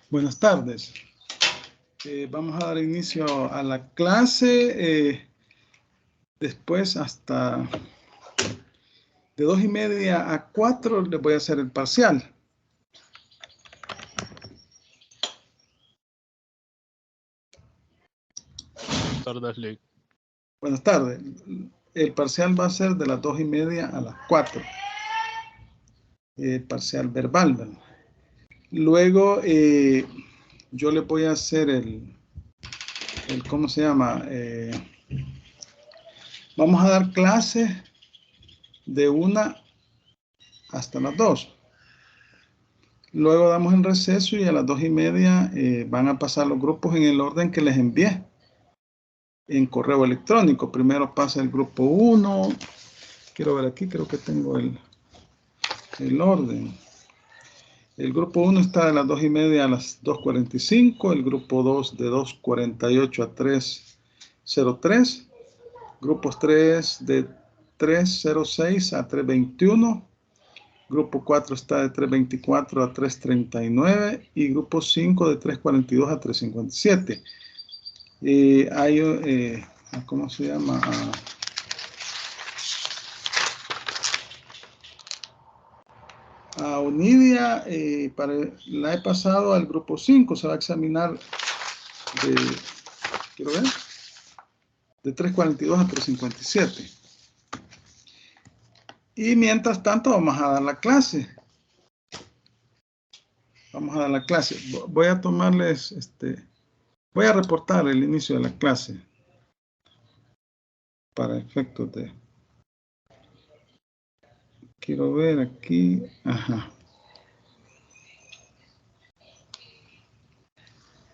Buenas tardes. Vamos a dar inicio a la clase. Después hasta de 2:30 a 4 les voy a hacer el parcial. Buenas tardes, Lick. Buenas tardes. El parcial va a ser de las 2:30 a las 4. Parcial verbal, ¿verdad? Luego yo le voy a hacer el ¿cómo se llama? Vamos a dar clases de 1 hasta las 2. Luego damos el receso y a las 2:30 van a pasar los grupos en el orden que les envié en correo electrónico. Primero pasa el grupo 1. Quiero ver aquí, creo que tengo el orden. El grupo 1 está de las 2:30 a las 2:45. El grupo 2 de 2:48 a 3:03. Grupos 3 de 3:06 a 3:21. Grupo 4 está de 3:24 a 3:39 y grupo 5 de 3:42 a 3:57. Hay, ¿cómo se llama? A Onidia, la he pasado al grupo 5, se va a examinar quiero ver, de 3:42 a 3:57. Y mientras tanto vamos a dar la clase. Vamos a dar la clase. Voy a tomarles, voy a reportar el inicio de la clase para efectos de... Quiero ver aquí. Ajá.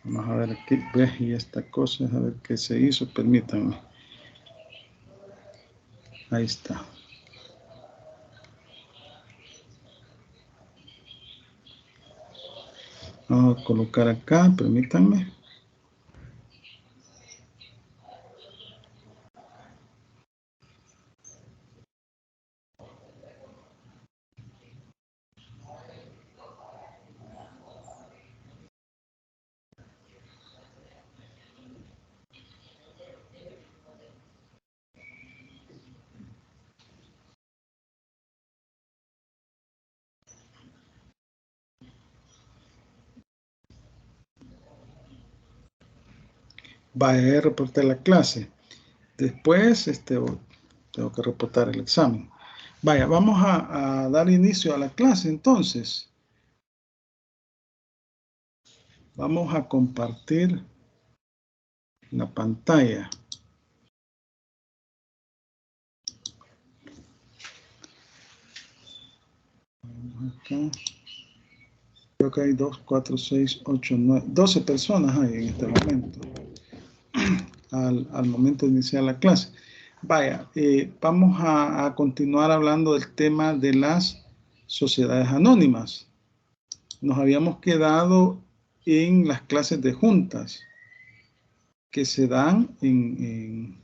Vamos a ver aquí. Y esta cosa, a ver qué se hizo. Permítanme. Ahí está. Vamos a colocar acá. Permítanme. Vaya, reportar la clase. Después, tengo que reportar el examen. Vaya, vamos a dar inicio a la clase entonces. Vamos a compartir la pantalla. Acá. Creo que hay 2, 4, 6, 8, 9, 12 personas hay en este momento. Al momento de iniciar la clase. Vaya, vamos a continuar hablando del tema de las sociedades anónimas. Nos habíamos quedado en las clases de juntas que se dan en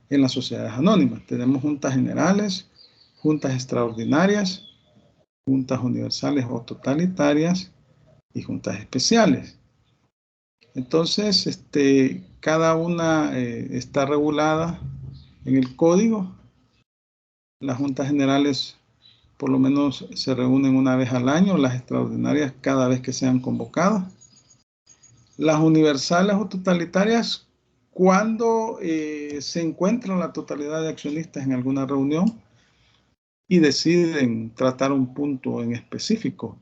las sociedades anónimas. Tenemos juntas generales, juntas extraordinarias, juntas universales o totalitarias y juntas especiales. Entonces, cada una está regulada en el código. Las juntas generales por lo menos se reúnen una vez al año, las extraordinarias cada vez que sean convocadas. Las universales o totalitarias cuando se encuentran la totalidad de accionistas en alguna reunión y deciden tratar un punto en específico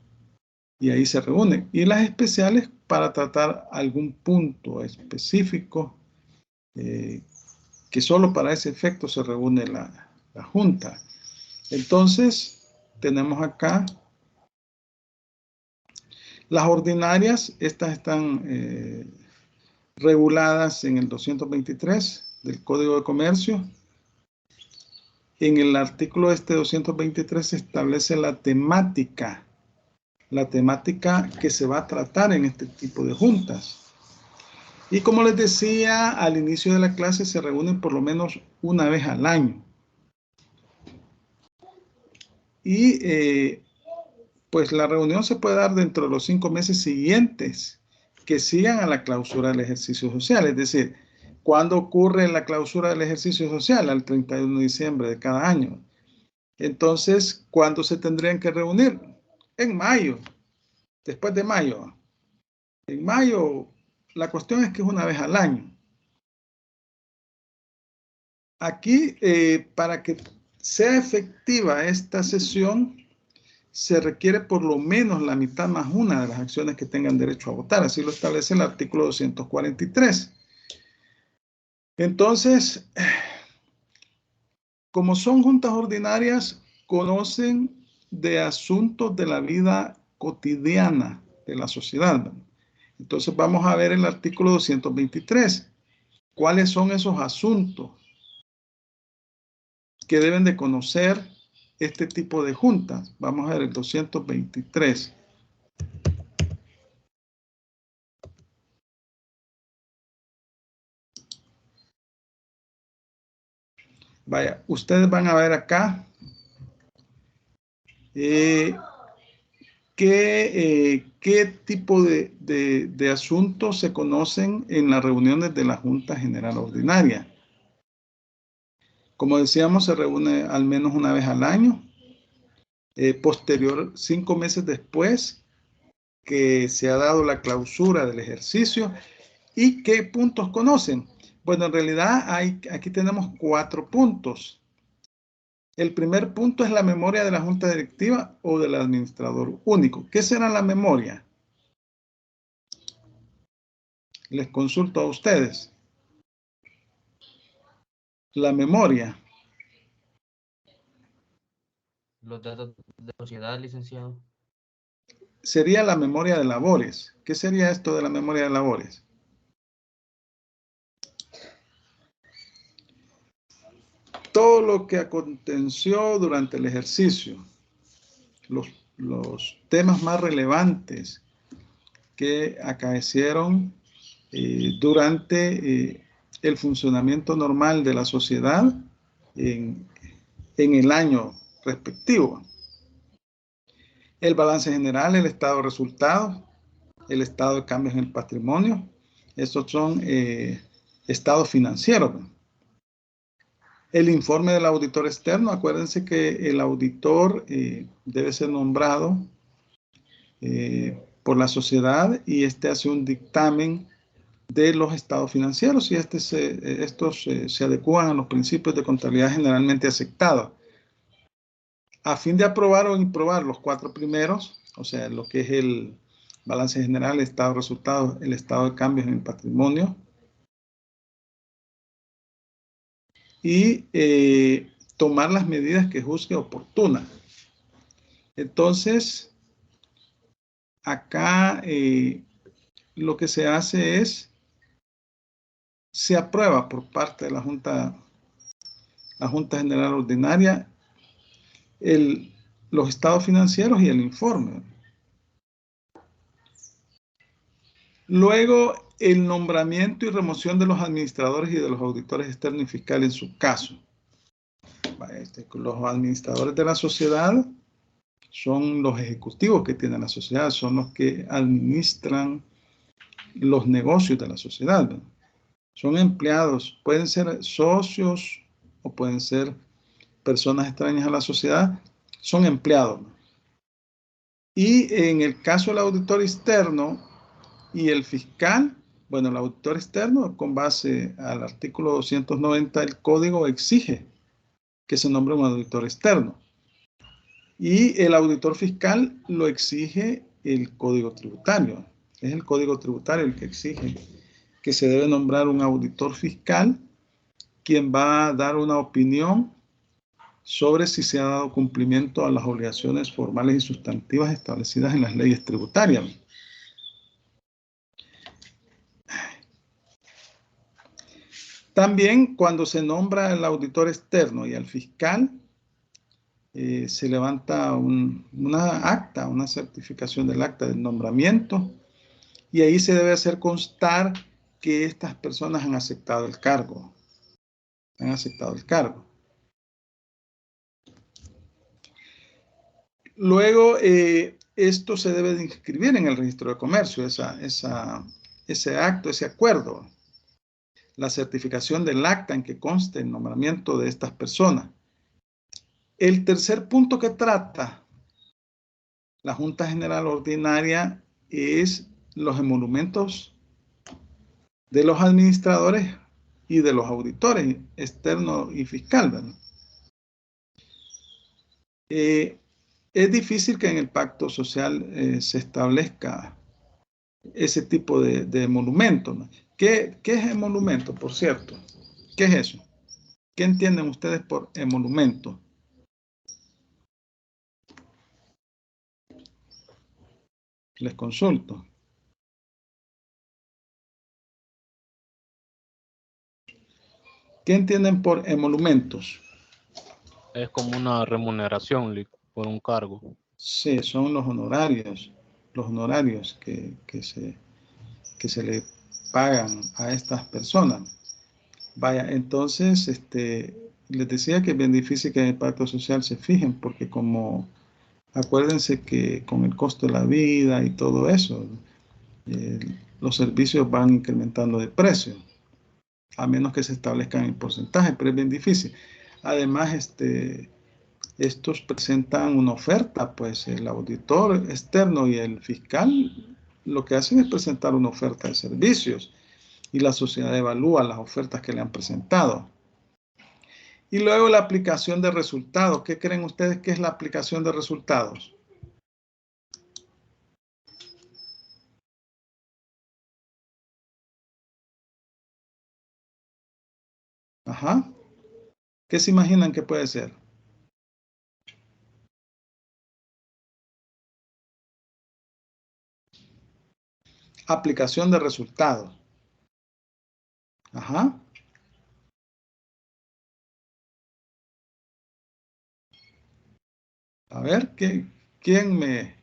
y ahí se reúnen. Y las especiales para tratar algún punto específico que solo para ese efecto se reúne la junta. Entonces, tenemos acá las ordinarias. Estas están reguladas en el 223 del Código de Comercio. En el artículo 223 se establece la temática que se va a tratar en este tipo de juntas. Y como les decía, al inicio de la clase se reúnen por lo menos una vez al año. Y pues la reunión se puede dar dentro de los 5 meses siguientes que sigan a la clausura del ejercicio social. Es decir, ¿cuándo ocurre la clausura del ejercicio social? Al 31 de diciembre de cada año. Entonces, ¿cuándo se tendrían que reunir? En mayo, después de mayo. En mayo, la cuestión es que es una vez al año. Aquí, para que sea efectiva esta sesión, se requiere por lo menos la mitad más una de las acciones que tengan derecho a votar. Así lo establece el artículo 243. Entonces, como son juntas ordinarias, conocen de asuntos de la vida cotidiana de la sociedad. Entonces vamos a ver el artículo 223. ¿Cuáles son esos asuntos que deben de conocer este tipo de juntas? Vamos a ver el 223. Vaya, ustedes van a ver acá qué tipo de asuntos se conocen en las reuniones de la Junta General Ordinaria. Como decíamos, se reúne al menos una vez al año. Posterior, 5 meses después que se ha dado la clausura del ejercicio. ¿Y qué puntos conocen? Bueno, en realidad aquí tenemos 4 puntos. El primer punto es la memoria de la Junta Directiva o del administrador único. ¿Qué será la memoria? Les consulto a ustedes. La memoria. Los datos de sociedad, licenciado. Sería la memoria de labores. ¿Qué sería esto de la memoria de labores? Todo lo que aconteció durante el ejercicio, los temas más relevantes que acaecieron durante el funcionamiento normal de la sociedad en el año respectivo. El balance general, el estado de resultados, el estado de cambios en el patrimonio. Estos son estados financieros. El informe del auditor externo. Acuérdense que el auditor debe ser nombrado por la sociedad y este hace un dictamen de los estados financieros y estos se adecúan a los principios de contabilidad generalmente aceptados. A fin de aprobar o improbar los 4 primeros, o sea, lo que es el balance general, el estado de resultados, el estado de cambios en el patrimonio, y tomar las medidas que juzgue oportunas. Entonces, acá lo que se hace es, se aprueba por parte de la Junta General Ordinaria los estados financieros y el informe. Luego, el nombramiento y remoción de los administradores y de los auditores externos y fiscales en su caso. Los administradores de la sociedad son los ejecutivos que tiene la sociedad, son los que administran los negocios de la sociedad. Son empleados, pueden ser socios o pueden ser personas extrañas a la sociedad, son empleados. Y en el caso del auditor externo y el fiscal, bueno, el auditor externo, con base al artículo 290 del código, exige que se nombre un auditor externo. Y el auditor fiscal lo exige el código tributario. Es el código tributario el que exige que se debe nombrar un auditor fiscal, quien va a dar una opinión sobre si se ha dado cumplimiento a las obligaciones formales y sustantivas establecidas en las leyes tributarias. También cuando se nombra el auditor externo y al fiscal, se levanta una acta, una certificación del acta del nombramiento, y ahí se debe hacer constar que estas personas han aceptado el cargo. Han aceptado el cargo. Luego, esto se debe de inscribir en el registro de comercio, ese acto, ese acuerdo. La certificación del acta en que conste el nombramiento de estas personas. El tercer punto que trata la Junta General Ordinaria es los emolumentos de los administradores y de los auditores externo y fiscal, ¿verdad? Es difícil que en el pacto social se establezca ese tipo de emolumento, ¿no? ¿Qué es emolumento, por cierto? ¿Qué es eso? ¿Qué entienden ustedes por emolumento? Les consulto. ¿Qué entienden por emolumentos? Es como una remuneración, Lick, por un cargo. Sí, son los honorarios que se le pagan a estas personas. Vaya, entonces, les decía que es bien difícil que en el pacto social se fijen, porque como, acuérdense que con el costo de la vida y todo eso, los servicios van incrementando de precio, a menos que se establezcan en porcentaje, pero es bien difícil. Además, estos presentan una oferta, pues el auditor externo y el fiscal lo que hacen es presentar una oferta de servicios y la sociedad evalúa las ofertas que le han presentado. Y luego la aplicación de resultados. ¿Qué creen ustedes que es la aplicación de resultados? Ajá. ¿Qué se imaginan que puede ser? Aplicación de resultados. Ajá. A ver, ¿quién me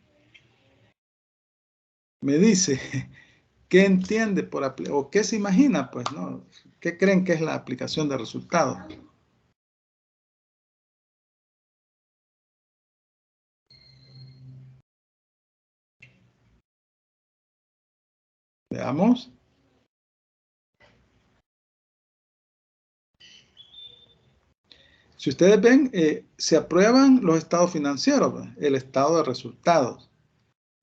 dice qué entiende por o qué se imagina, pues, ¿no? ¿Qué creen que es la aplicación de resultados? Veamos. Si ustedes ven, se aprueban los estados financieros, ¿verdad? El estado de resultados.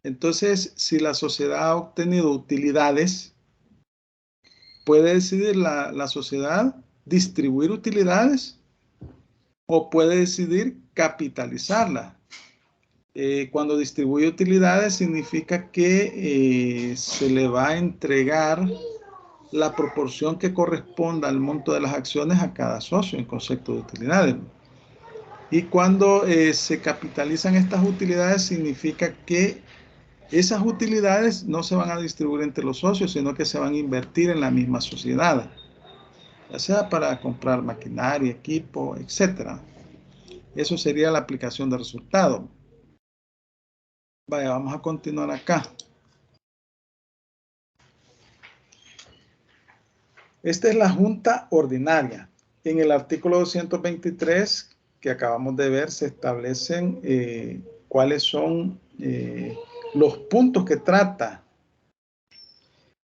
Entonces, si la sociedad ha obtenido utilidades, puede decidir la sociedad distribuir utilidades o puede decidir capitalizarla. Cuando distribuye utilidades significa que se le va a entregar la proporción que corresponda al monto de las acciones a cada socio en concepto de utilidades. Y cuando se capitalizan estas utilidades significa que esas utilidades no se van a distribuir entre los socios, sino que se van a invertir en la misma sociedad, ya sea para comprar maquinaria, equipo, etc. Eso sería la aplicación de resultado. Vaya, vamos a continuar acá. Esta es la Junta Ordinaria. En el artículo 223 que acabamos de ver se establecen cuáles son los puntos que trata.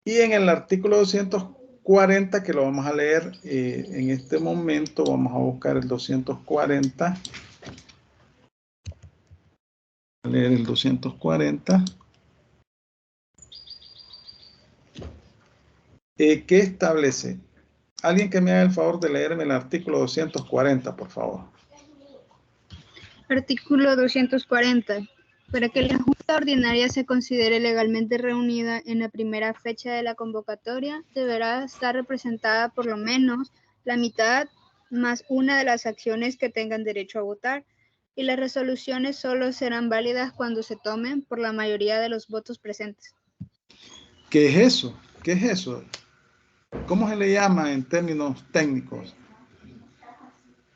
Y en el artículo 240, que lo vamos a leer en este momento, vamos a buscar el 240. A leer el 240. ¿Qué establece? Alguien que me haga el favor de leerme el artículo 240, por favor. Artículo 240. Para que la Junta Ordinaria se considere legalmente reunida en la primera fecha de la convocatoria, deberá estar representada por lo menos la mitad más una de las acciones que tengan derecho a votar, y las resoluciones solo serán válidas cuando se tomen por la mayoría de los votos presentes. ¿Qué es eso? ¿Qué es eso? ¿Cómo se le llama en términos técnicos?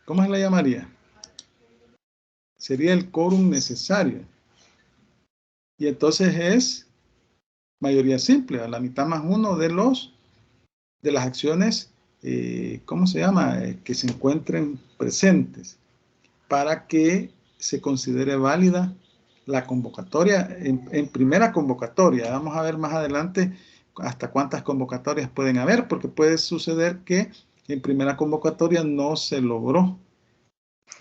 ¿Cómo se le llamaría? Sería el quórum necesario. Y entonces es mayoría simple, a la mitad más uno de las acciones, ¿cómo se llama? Que se encuentren presentes para que se considere válida la convocatoria, en primera convocatoria. Vamos a ver más adelante hasta cuántas convocatorias pueden haber, porque puede suceder que en primera convocatoria no se logró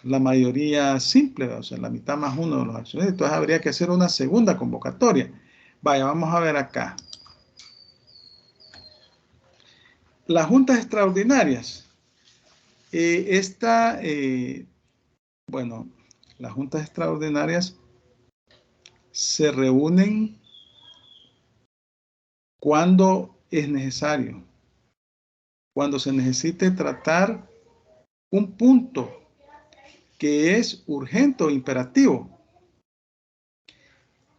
la mayoría simple, o sea, la mitad más uno de los accionistas. Entonces habría que hacer una segunda convocatoria. Vaya, vamos a ver acá. Las juntas extraordinarias. Bueno, las juntas extraordinarias se reúnen cuando es necesario, cuando se necesite tratar un punto que es urgente o imperativo.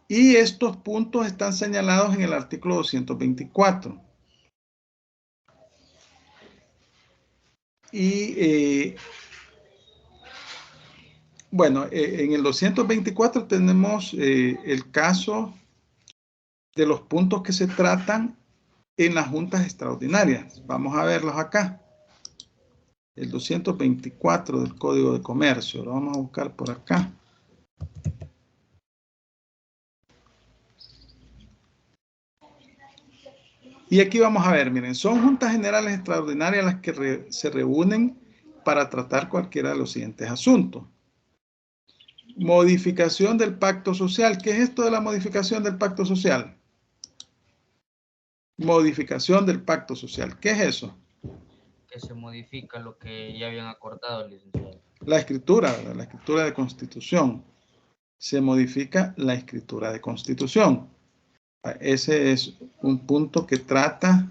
Y estos puntos están señalados en el artículo 224. Y bueno, en el 224 tenemos el caso de los puntos que se tratan en las juntas extraordinarias. Vamos a verlos acá. El 224 del Código de Comercio. Lo vamos a buscar por acá. Y aquí vamos a ver, miren, son juntas generales extraordinarias las que se reúnen para tratar cualquiera de los siguientes asuntos. Modificación del pacto social. ¿Qué es esto de la modificación del pacto social? Modificación del pacto social. ¿Qué es eso? Que se modifica lo que ya habían acordado, licenciado. La escritura, ¿verdad? La escritura de constitución. Se modifica la escritura de constitución. Ese es un punto que trata.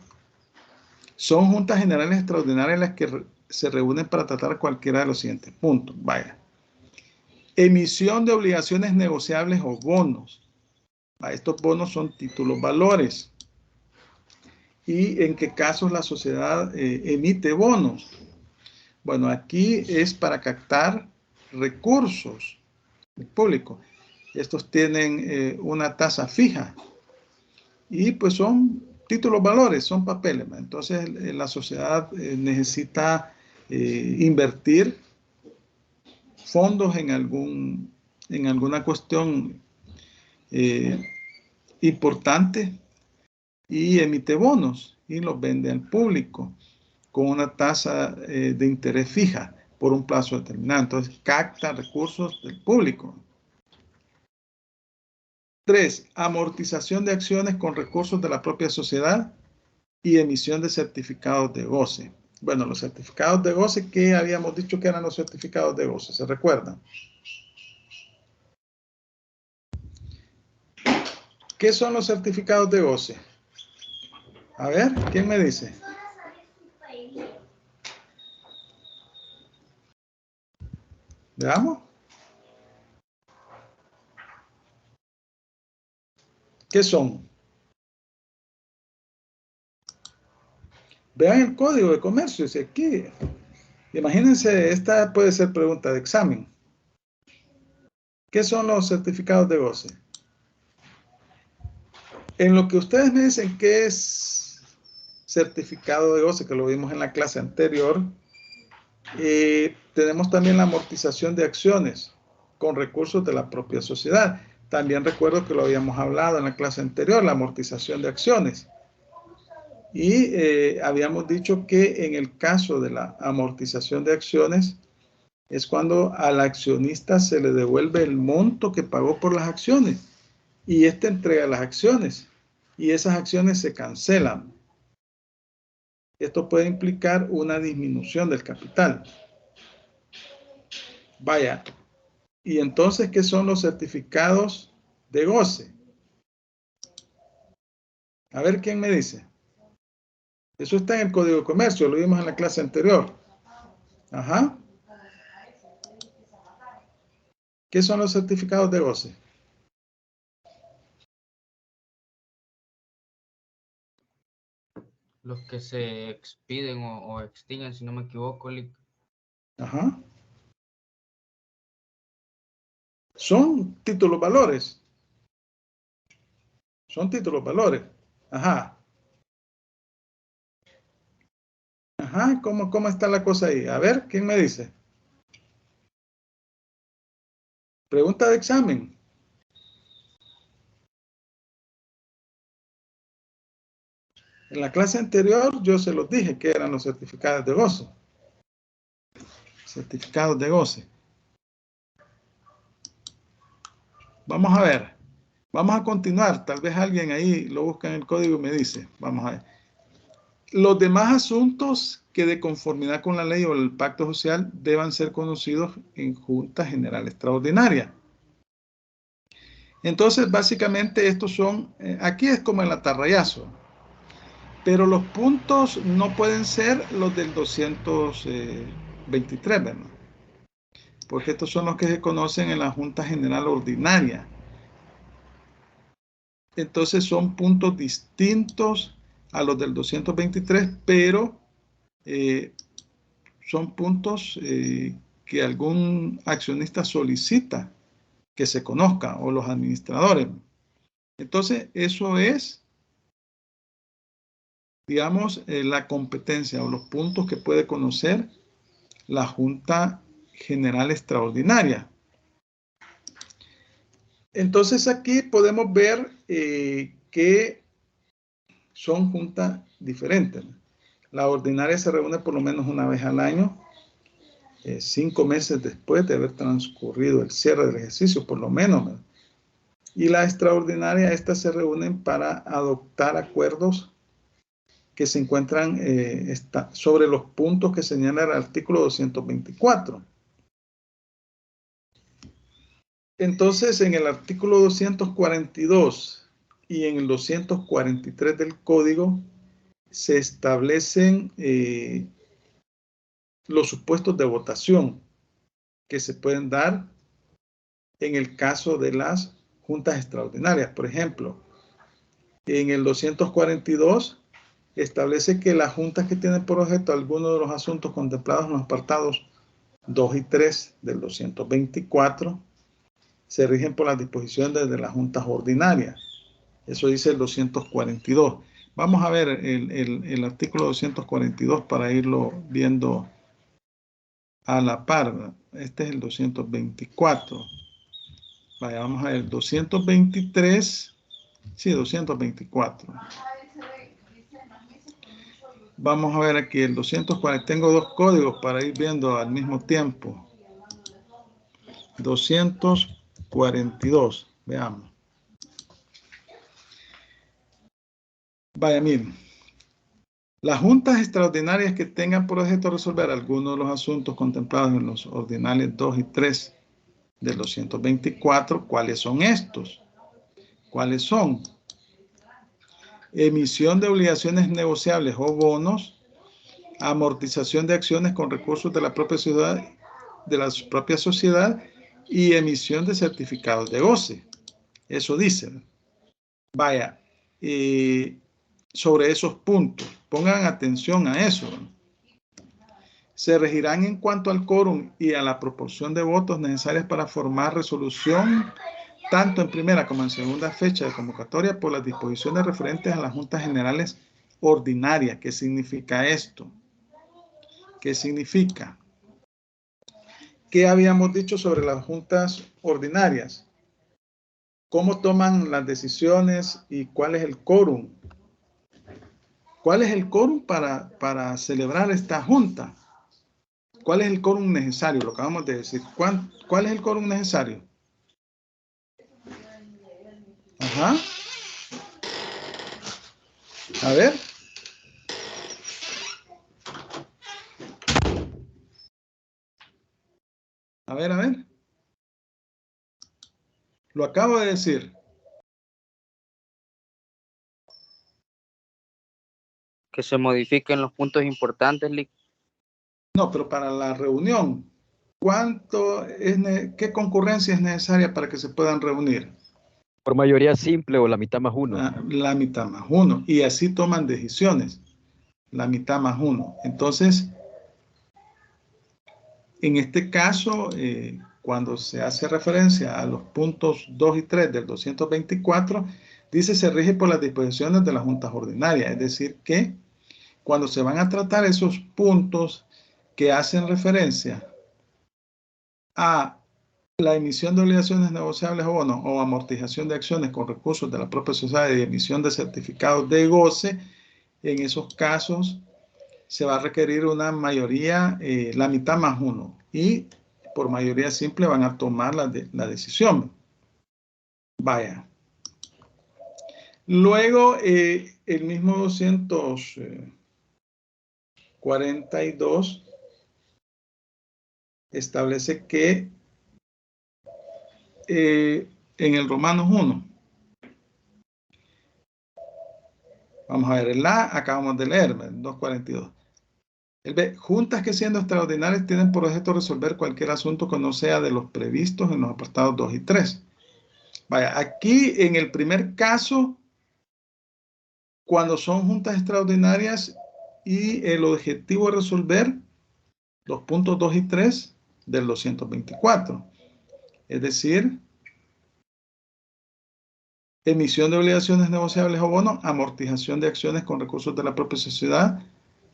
Son juntas generales extraordinarias las que se reúnen para tratar cualquiera de los siguientes puntos. Vaya. Emisión de obligaciones negociables o bonos. Estos bonos son títulos valores. ¿Y en qué casos la sociedad emite bonos? Bueno, aquí es para captar recursos del público. Estos tienen una tasa fija y pues son títulos valores, son papeles. Entonces la sociedad necesita invertir fondos en alguna cuestión importante y emite bonos y los vende al público con una tasa de interés fija por un plazo determinado. Entonces capta recursos del público. 3. Amortización de acciones con recursos de la propia sociedad y emisión de certificados de goce. Bueno, los certificados de goce, ¿qué habíamos dicho que eran los certificados de goce? ¿Se recuerdan? ¿Qué son los certificados de goce? A ver, ¿quién me dice? Veamos. ¿Qué son? Vean el Código de Comercio, dice aquí. Imagínense, esta puede ser pregunta de examen. ¿Qué son los certificados de goce? En lo que ustedes me dicen que es certificado de goce, que lo vimos en la clase anterior, tenemos también la amortización de acciones con recursos de la propia sociedad. También recuerdo que lo habíamos hablado en la clase anterior, la amortización de acciones. Y habíamos dicho que en el caso de la amortización de acciones es cuando al accionista se le devuelve el monto que pagó por las acciones y éste entrega las acciones y esas acciones se cancelan. Esto puede implicar una disminución del capital. Vaya, y entonces, ¿qué son los certificados de goce? A ver, ¿quién me dice? Eso está en el Código de Comercio, lo vimos en la clase anterior. Ajá. ¿Qué son los certificados de goce? Los que se expiden o extinguen, si no me equivoco, Ajá. Son títulos valores. Son títulos valores. Ajá. Ajá, ¿cómo está la cosa ahí? A ver, ¿quién me dice? Pregunta de examen. En la clase anterior yo se los dije que eran los certificados de goce. Certificados de goce. Vamos a ver. Vamos a continuar. Tal vez alguien ahí lo busca en el código y me dice. Vamos a ver. Los demás asuntos que de conformidad con la ley o el pacto social deban ser conocidos en Junta General Extraordinaria. Entonces, básicamente estos son, aquí es como el atarrayazo, pero los puntos no pueden ser los del 223, ¿verdad? Porque estos son los que se conocen en la Junta General Ordinaria. Entonces son puntos distintos a los del 223, pero son puntos que algún accionista solicita que se conozca, o los administradores. Entonces, eso es, digamos, la competencia o los puntos que puede conocer la Junta General Extraordinaria. Entonces, aquí podemos ver que son juntas diferentes. La ordinaria se reúne por lo menos una vez al año, 5 meses después de haber transcurrido el cierre del ejercicio, por lo menos, ¿verdad? Y la extraordinaria, estas se reúnen para adoptar acuerdos que se encuentran sobre los puntos que señala el artículo 224. Entonces, en el artículo 242 y en el 243 del Código se establecen los supuestos de votación que se pueden dar en el caso de las juntas extraordinarias. Por ejemplo, en el 242 establece que las juntas que tienen por objeto algunos de los asuntos contemplados en los apartados 2 y 3 del 224 se rigen por las disposiciones de las juntas ordinarias. Eso dice el 242. Vamos a ver el artículo 242 para irlo viendo a la par. Este es el 224. Vaya, vamos a ver, 223, sí, 224. Vamos a ver aquí el 240. Tengo dos códigos para ir viendo al mismo tiempo. 242, veamos. Vaya, miren. Las juntas extraordinarias que tengan por objeto resolver algunos de los asuntos contemplados en los ordinales 2 y 3 del 224, ¿cuáles son estos? ¿Cuáles son? Emisión de obligaciones negociables o bonos, amortización de acciones con recursos de la propia sociedad, y emisión de certificados de goce. Eso dice. Vaya, sobre esos puntos, pongan atención a eso. Se regirán en cuanto al quórum y a la proporción de votos necesarias para formar resolución, tanto en primera como en segunda fecha de convocatoria, por las disposiciones referentes a las juntas generales ordinarias. ¿Qué significa esto? ¿Qué significa? ¿Qué habíamos dicho sobre las juntas ordinarias? ¿Cómo toman las decisiones y cuál es el quórum? ¿Cuál es el quórum para celebrar esta junta? ¿Cuál es el quórum necesario? Lo acabamos de decir. ¿Cuál es el quórum necesario? Ajá. A ver. A ver, a ver. Lo acabo de decir. Que se modifiquen los puntos importantes. No, pero para la reunión, ¿qué concurrencia es necesaria para que se puedan reunir? Por mayoría simple o la mitad más uno. La mitad más uno. Y así toman decisiones. La mitad más uno. Entonces, en este caso, cuando se hace referencia a los puntos 2 y 3 del 224, dice se rige por las disposiciones de las juntas ordinarias. Es decir que cuando se van a tratar esos puntos que hacen referencia a la emisión de obligaciones negociables o bonos o amortización de acciones con recursos de la propia sociedad y emisión de certificados de goce, en esos casos se va a requerir una mayoría, la mitad más uno, y por mayoría simple van a tomar la decisión. Vaya. Luego, el mismo 242 establece que en el Romanos 1, vamos a ver, el A acabamos de leer, el 242. El B, juntas que siendo extraordinarias tienen por objeto resolver cualquier asunto que no sea de los previstos en los apartados 2 y 3. Vaya, aquí en el primer caso, cuando son juntas extraordinarias y el objetivo es resolver los puntos 2 y 3 del 224. Es decir, emisión de obligaciones negociables o bonos, amortización de acciones con recursos de la propia sociedad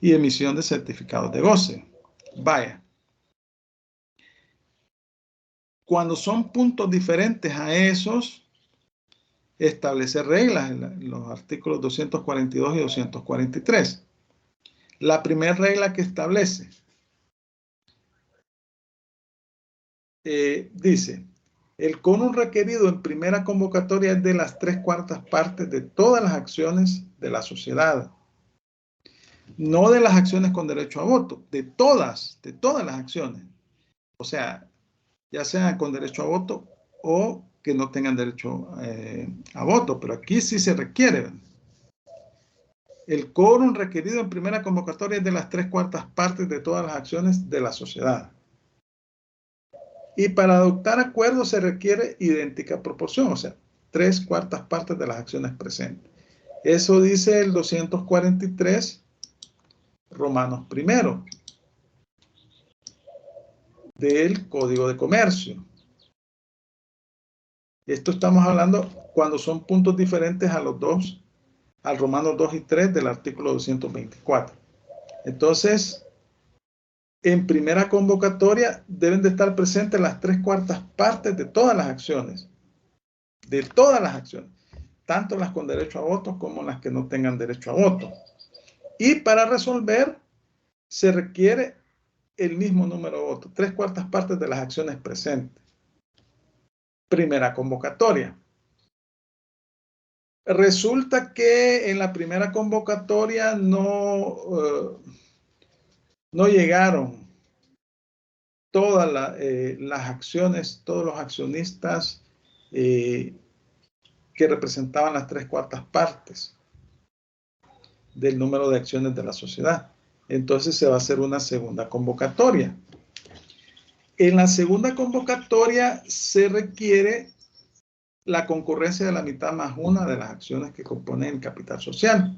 y emisión de certificados de goce. Vaya. Cuando son puntos diferentes a esos, establece reglas en los artículos 242 y 243. La primera regla que establece dice, el quórum requerido en primera convocatoria es de las 3/4 partes de todas las acciones de la sociedad. No de las acciones con derecho a voto, de todas las acciones. O sea, ya sean con derecho a voto o que no tengan derecho a voto, pero aquí sí se requiere. El quórum requerido en primera convocatoria es de las 3/4 partes de todas las acciones de la sociedad. Y para adoptar acuerdos se requiere idéntica proporción, o sea, 3/4 partes de las acciones presentes. Eso dice el 243, Romanos primero, del Código de Comercio. Esto estamos hablando cuando son puntos diferentes a los dos, al Romanos 2 y 3 del artículo 224. Entonces, en primera convocatoria deben de estar presentes las 3/4 partes de todas las acciones. De todas las acciones. Tanto las con derecho a voto como las que no tengan derecho a voto. Y para resolver se requiere el mismo número de votos. 3/4 partes de las acciones presentes. Primera convocatoria. Resulta que en la primera convocatoria no llegaron todas las acciones, todos los accionistas que representaban las 3/4 partes del número de acciones de la sociedad. Entonces se va a hacer una segunda convocatoria. En la segunda convocatoria se requiere la concurrencia de la mitad más una de las acciones que componen el capital social.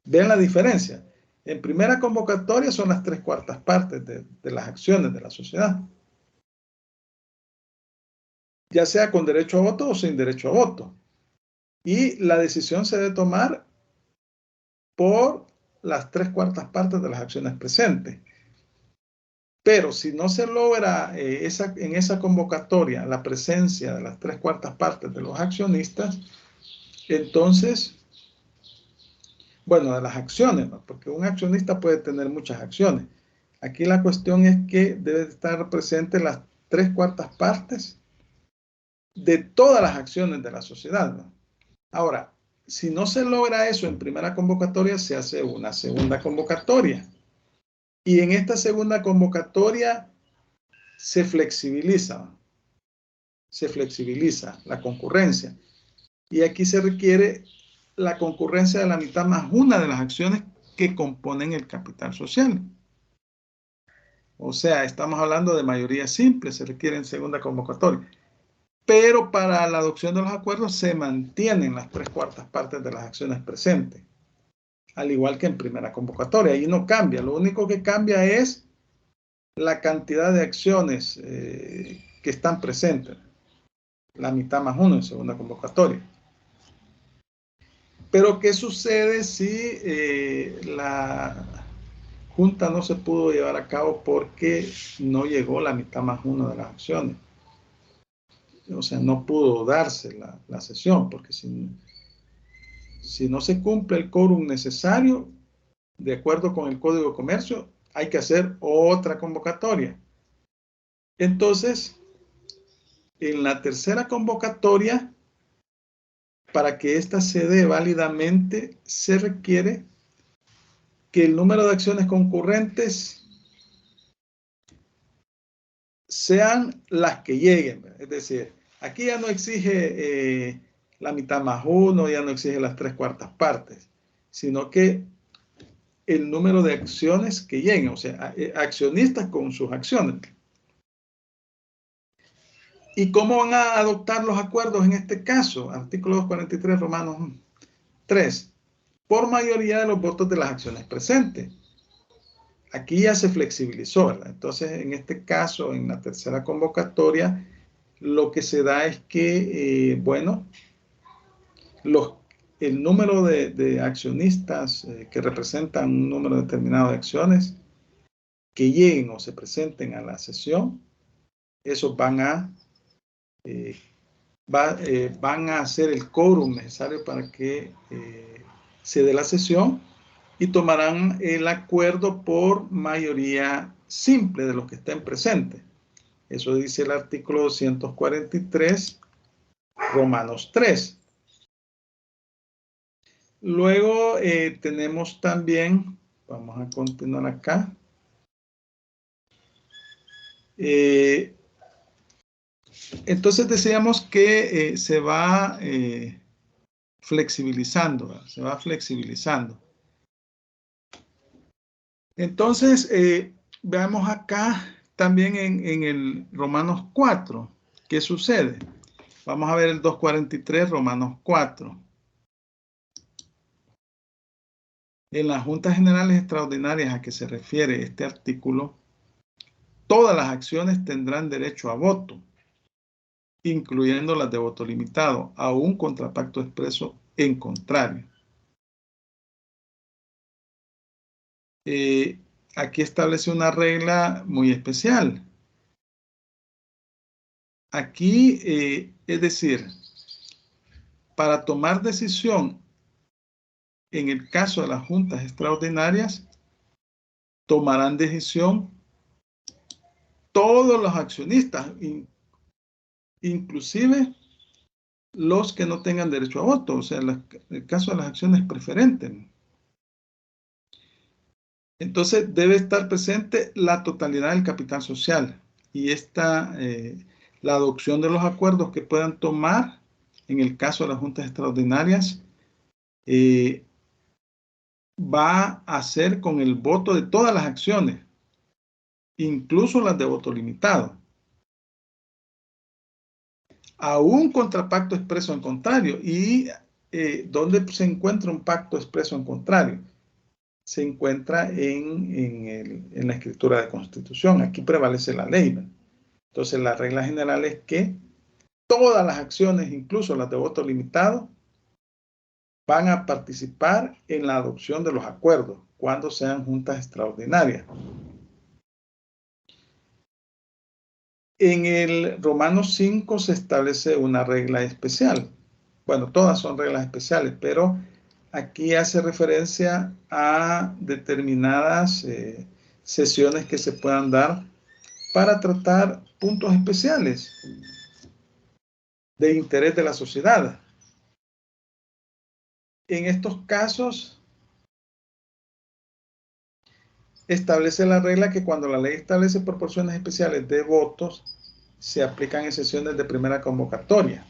Vean la diferencia. En primera convocatoria son las 3/4 partes de las acciones de la sociedad. Ya sea con derecho a voto o sin derecho a voto. Y la decisión se debe tomar por las 3/4 partes de las acciones presentes. Pero si no se logra en esa convocatoria la presencia de las 3/4 partes de los accionistas, entonces, bueno, de las acciones, ¿no? Porque un accionista puede tener muchas acciones. Aquí la cuestión es que debe estar presente las 3/4 partes de todas las acciones de la sociedad, ¿no? Ahora, si no se logra eso en primera convocatoria, se hace una segunda convocatoria. Y en esta segunda convocatoria se flexibiliza la concurrencia. Y aquí se requiere la concurrencia de la mitad más una de las acciones que componen el capital social. O sea, estamos hablando de mayoría simple, se requiere en segunda convocatoria. Pero para la adopción de los acuerdos se mantienen las 3/4 partes de las acciones presentes. Al igual que en primera convocatoria. Ahí no cambia. Lo único que cambia es la cantidad de acciones que están presentes. La mitad más uno en segunda convocatoria. Pero ¿qué sucede si la junta no se pudo llevar a cabo porque no llegó la mitad más uno de las acciones? O sea, no pudo darse la sesión porque si Si no se cumple el quórum necesario, de acuerdo con el Código de Comercio, hay que hacer otra convocatoria. Entonces, en la tercera convocatoria, para que ésta se dé válidamente, se requiere que el número de acciones concurrentes sean las que lleguen. Es decir, aquí ya no exige la mitad más uno, ya no exige las 3/4 partes, sino que el número de acciones que lleguen, o sea, accionistas con sus acciones. ¿Y cómo van a adoptar los acuerdos en este caso? Artículo 243, Romanos 3. Por mayoría de los votos de las acciones presentes. Aquí ya se flexibilizó, ¿verdad? Entonces, en este caso, en la tercera convocatoria, lo que se da es que, bueno, el número de accionistas que representan un número determinado de acciones que lleguen o se presenten a la sesión, esos van a hacer el quórum necesario para que se dé la sesión y tomarán el acuerdo por mayoría simple de los que estén presentes. Eso dice el artículo 243, Romanos 3. Luego tenemos también, vamos a continuar acá. Entonces decíamos que se va flexibilizando, ¿verdad? Se va flexibilizando. Entonces, veamos acá también en el Romanos 4, ¿qué sucede? Vamos a ver el 243, Romanos 4. En las juntas generales extraordinarias a que se refiere este artículo, todas las acciones tendrán derecho a voto, incluyendo las de voto limitado, aún contra pacto expreso en contrario. Aquí establece una regla muy especial. Aquí, es decir, para tomar decisión en el caso de las juntas extraordinarias, tomarán decisión todos los accionistas, inclusive los que no tengan derecho a voto, o sea, el caso de las acciones preferentes. Entonces debe estar presente la totalidad del capital social y la adopción de los acuerdos que puedan tomar en el caso de las juntas extraordinarias va a ser con el voto de todas las acciones, incluso las de voto limitado. Aún contra pacto expreso en contrario. ¿Y dónde se encuentra un pacto expreso en contrario? Se encuentra en la escritura de Constitución. Aquí prevalece la ley, ¿verdad? Entonces, la regla general es que todas las acciones, incluso las de voto limitado, van a participar en la adopción de los acuerdos cuando sean juntas extraordinarias. En el Romanos 5 se establece una regla especial. Bueno, todas son reglas especiales, pero aquí hace referencia a determinadas sesiones que se puedan dar para tratar puntos especiales de interés de la sociedad. En estos casos, establece la regla que cuando la ley establece proporciones especiales de votos, se aplican en sesiones de primera convocatoria.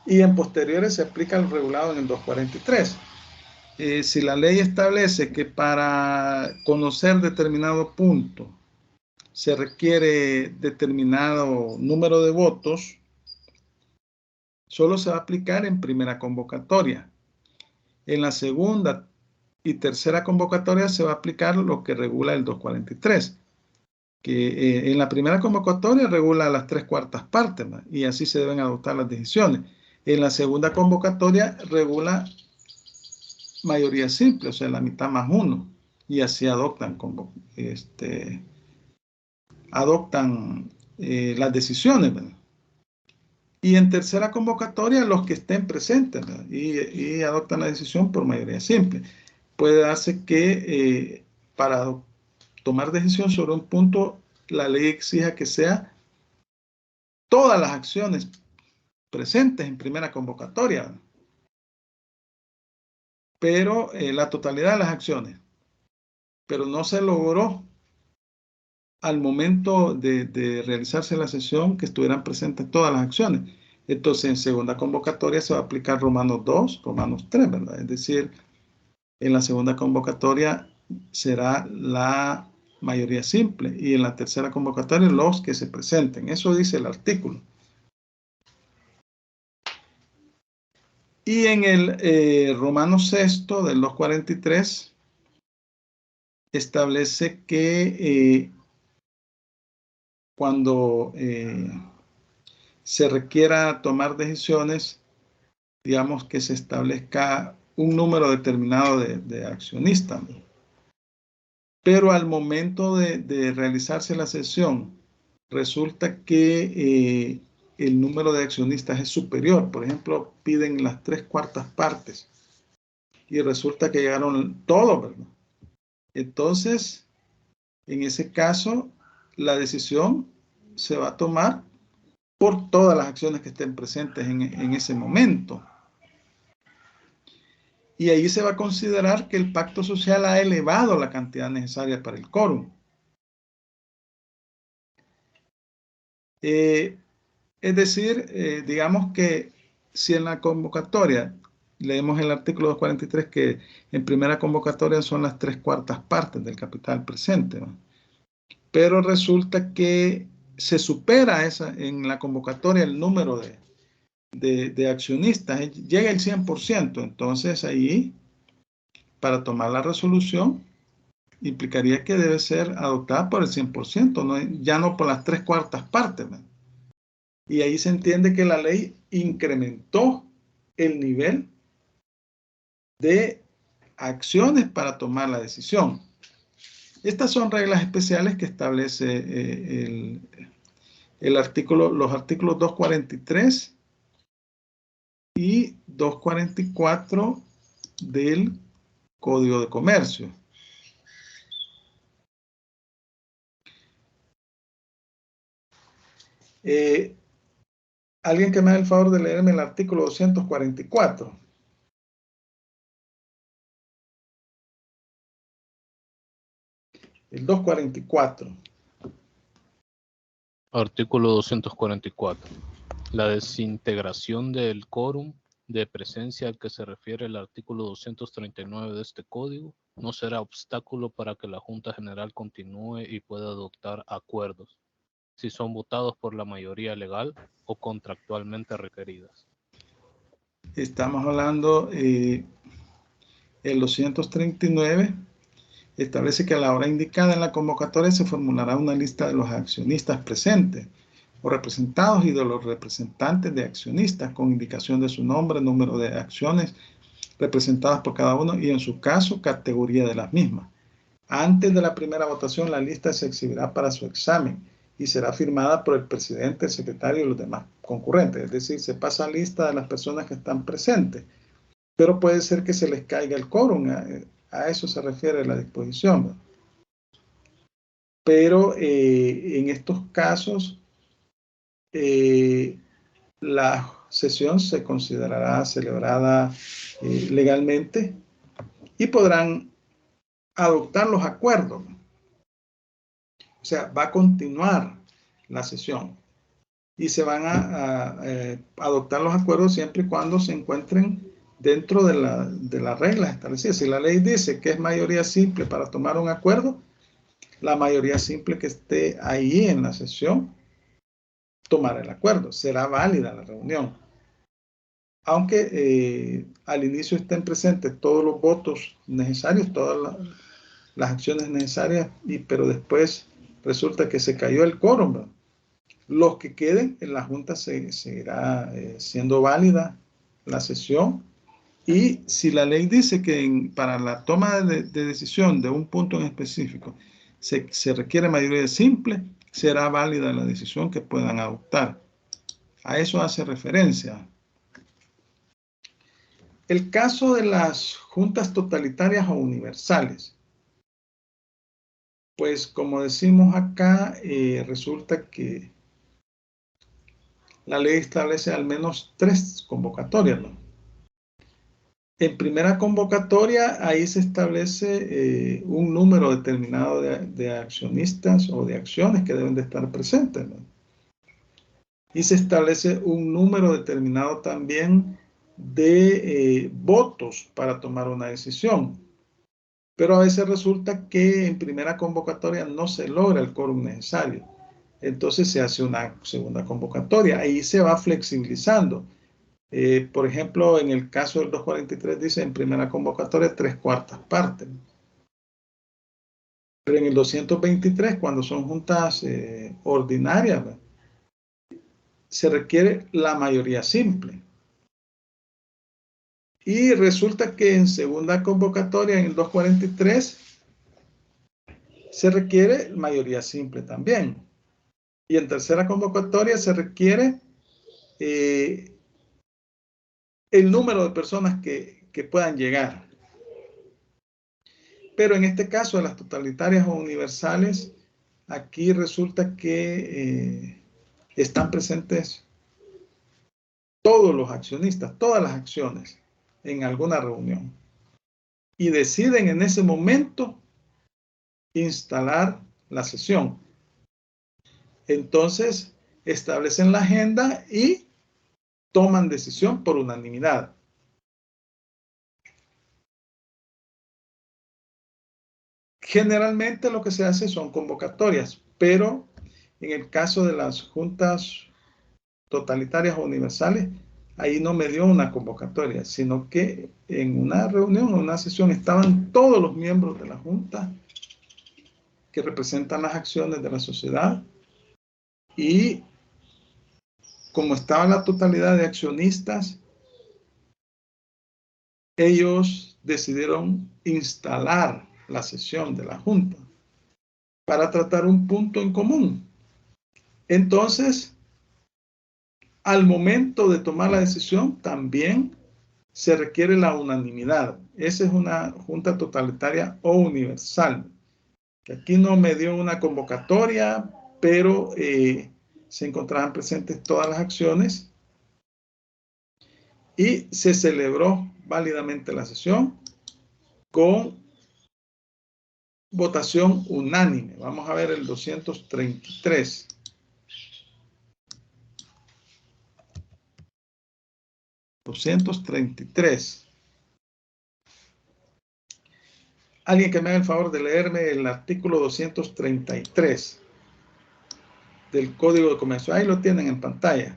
Y en posteriores se aplica el regulado en el 243. Si la ley establece que para conocer determinado punto se requiere determinado número de votos, solo se va a aplicar en primera convocatoria. En la segunda y tercera convocatoria se va a aplicar lo que regula el 243, que en la primera convocatoria regula las 3/4 partes, ¿no? Y así se deben adoptar las decisiones. En la segunda convocatoria regula mayoría simple, o sea, la mitad más uno, y así adoptan las decisiones, ¿verdad? Y en tercera convocatoria, los que estén presentes, ¿verdad? Y adoptan la decisión por mayoría simple. Puede darse que para tomar decisión sobre un punto, la ley exija que sea todas las acciones presentes en primera convocatoria, ¿verdad? Pero la totalidad de las acciones. Pero no se logró al momento de realizarse la sesión que estuvieran presentes todas las acciones. Entonces, en segunda convocatoria se va a aplicar Romanos 2, Romanos 3, ¿verdad? Es decir, en la segunda convocatoria será la mayoría simple y en la tercera convocatoria los que se presenten. Eso dice el artículo. Y en el Romanos 6 del 243 establece que cuando se requiera tomar decisiones, digamos que se establezca un número determinado de accionistas, ¿no? Pero al momento de realizarse la sesión, resulta que el número de accionistas es superior. Por ejemplo, piden las 3/4 partes y resulta que llegaron todos, ¿verdad? Entonces, en ese caso, la decisión se va a tomar por todas las acciones que estén presentes en ese momento. Y ahí se va a considerar que el pacto social ha elevado la cantidad necesaria para el quórum. Es decir, digamos que si en la convocatoria, leemos el artículo 243 que en primera convocatoria son las 3/4 partes del capital presente, ¿no? Pero resulta que se supera en la convocatoria el número de accionistas, llega el 100%, entonces ahí, para tomar la resolución, implicaría que debe ser adoptada por el 100%, ¿no? Ya no por las 3/4 partes, ¿no? Y ahí se entiende que la ley incrementó el nivel de acciones para tomar la decisión. Estas son reglas especiales que establece los artículos 243 y 244 del Código de Comercio. Alguien que me haga el favor de leerme el artículo 244. El 244. Artículo 244. La desintegración del quórum de presencia al que se refiere el artículo 239 de este código no será obstáculo para que la Junta General continúe y pueda adoptar acuerdos, si son votados por la mayoría legal o contractualmente requeridas. Estamos hablando, el 239 establece que a la hora indicada en la convocatoria se formulará una lista de los accionistas presentes o representados y de los representantes de accionistas con indicación de su nombre, número de acciones representadas por cada uno y en su caso categoría de las mismas. Antes de la primera votación la lista se exhibirá para su examen y será firmada por el presidente, el secretario y los demás concurrentes. Es decir, se pasa lista de las personas que están presentes, pero puede ser que se les caiga el quórum. A eso se refiere la disposición, ¿no? Pero en estos casos la sesión se considerará celebrada legalmente y podrán adoptar los acuerdos. O sea, va a continuar la sesión y se van a adoptar los acuerdos siempre y cuando se encuentren dentro de las reglas establecidas. Si la ley dice que es mayoría simple para tomar un acuerdo, la mayoría simple que esté ahí en la sesión tomará el acuerdo. Será válida la reunión. Aunque al inicio estén presentes todos los votos necesarios, todas las acciones necesarias, pero después resulta que se cayó el quórum, ¿no? Los que queden en la Junta seguirá siendo válida la sesión. Y si la ley dice que para la toma de decisión de un punto en específico se requiere mayoría simple, será válida la decisión que puedan adoptar. A eso hace referencia. El caso de las juntas totalitarias o universales. Pues como decimos acá, resulta que la ley establece al menos 3 convocatorias, ¿no? En primera convocatoria, ahí se establece un número determinado de accionistas o de acciones que deben de estar presentes, ¿no? Y se establece un número determinado también de votos para tomar una decisión. Pero a veces resulta que en primera convocatoria no se logra el quórum necesario. Entonces se hace una segunda convocatoria. Ahí se va flexibilizando. Por ejemplo, en el caso del 243 dice en primera convocatoria 3/4 partes. Pero en el 223, cuando son juntas ordinarias, se requiere la mayoría simple. Y resulta que en segunda convocatoria, en el 243, se requiere mayoría simple también. Y en tercera convocatoria se requiere el número de personas que puedan llegar. Pero en este caso de las totalitarias o universales, aquí resulta que están presentes todos los accionistas, todas las acciones en alguna reunión. Y deciden en ese momento instalar la sesión. Entonces, establecen la agenda y toman decisión por unanimidad. Generalmente lo que se hace son convocatorias, pero en el caso de las juntas totalitarias o universales, ahí no me dio una convocatoria, sino que en una reunión, en una sesión, estaban todos los miembros de la junta que representan las acciones de la sociedad y como estaba la totalidad de accionistas, ellos decidieron instalar la sesión de la junta para tratar un punto en común. Entonces, al momento de tomar la decisión, también se requiere la unanimidad. Esa es una junta totalitaria o universal. Aquí no me dio una convocatoria, pero se encontraban presentes todas las acciones y se celebró válidamente la sesión con votación unánime. Vamos a ver el 233. Alguien que me haga el favor de leerme el artículo 233 del Código de Comercio. Ahí lo tienen en pantalla.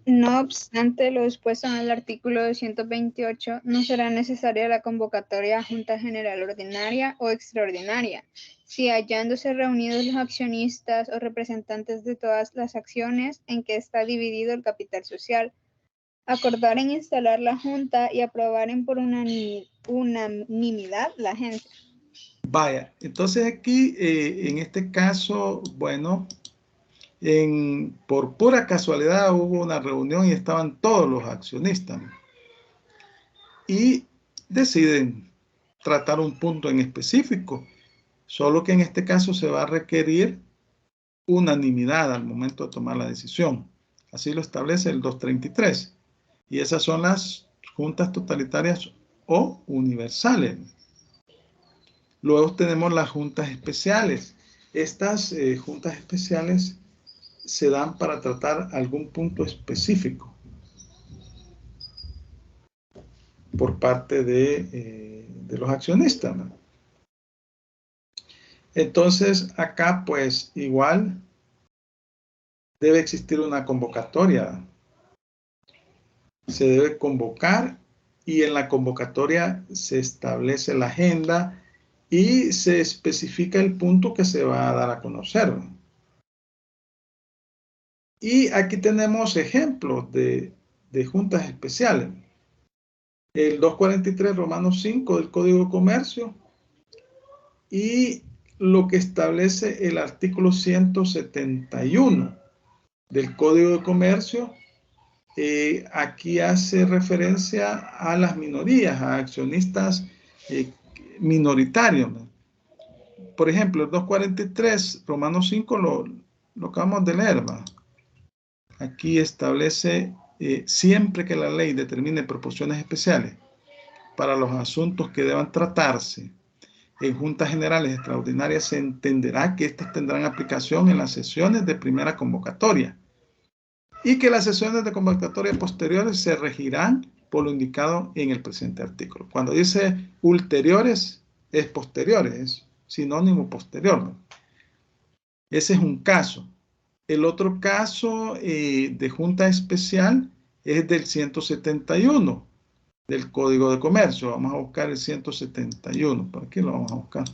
No obstante lo dispuesto en el artículo 228, no será necesaria la convocatoria a Junta General Ordinaria o Extraordinaria, si hallándose reunidos los accionistas o representantes de todas las acciones en que está dividido el capital social, acordaren instalar la Junta y aprobaren por unanimidad la agencia. Vaya, entonces aquí, en este caso, bueno, por pura casualidad hubo una reunión y estaban todos los accionistas y deciden tratar un punto en específico, solo que en este caso se va a requerir unanimidad al momento de tomar la decisión. Así lo establece el 233. Y esas son las juntas totalitarias o universales. Luego tenemos las juntas especiales. Estas juntas especiales se dan para tratar algún punto específico por parte de los accionistas, ¿no? Entonces, acá pues igual debe existir una convocatoria. Se debe convocar y en la convocatoria se establece la agenda y se especifica el punto que se va a dar a conocer. Y aquí tenemos ejemplos de juntas especiales. El 243 Romanos 5 del Código de Comercio y lo que establece el artículo 171 del Código de Comercio. Aquí hace referencia a las minorías, a accionistas minoritarios, ¿no? Por ejemplo, el 243, Romanos 5, lo acabamos de leer, ¿no? Aquí establece, siempre que la ley determine proporciones especiales para los asuntos que deban tratarse en juntas generales extraordinarias, se entenderá que éstas tendrán aplicación en las sesiones de primera convocatoria y que las sesiones de convocatoria posteriores se regirán por lo indicado en el presente artículo. Cuando dice ulteriores, es posteriores, es sinónimo posterior, ¿no? Ese es un caso. El otro caso de junta especial es del 171 del Código de Comercio. Vamos a buscar el 171. ¿Por qué lo vamos a buscar?